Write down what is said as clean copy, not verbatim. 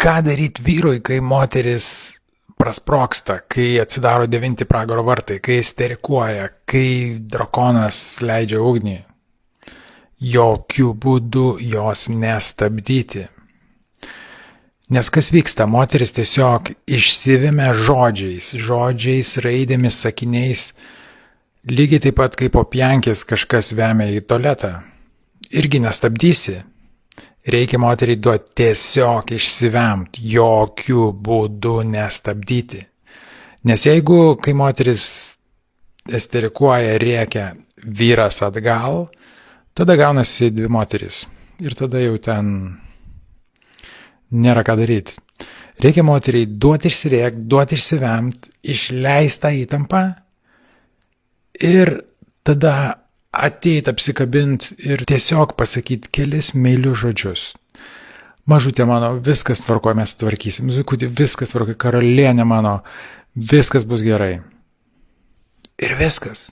Ką daryti vyrui, kai moteris prasproksta, kai atsidaro 9 pragaro vartai, kai isterikuoja, kai drakonas leidžia ugnį? Jokių būdų jos nestabdyti. Nes kas vyksta, moteris tiesiog išsivėmė žodžiais, raidėmis, sakiniais, lygiai taip pat kaip po pjankės kažkas vemia į tualetą. Irgi nestabdysi. Reikia moteriai duoti tiesiog išsivemt, jokių būdų nestabdyti. Nes jeigu, kai moteris isterikuoja, rėkia vyras atgal, tada gaunasi dvi moteris. Ir tada jau ten nėra ką daryti. Reikia moteriai duoti išsirėkt, duoti išsivemt, išleistą įtampą ir tada ateit apsikabint ir tiesiog pasakyti kelis meilius žodžius. Mažutė mano, viskas tvarkoja, mes sutvarkysim. Zukutė, viskas tvarkoja, karalienė mano, viskas bus gerai. Ir viskas.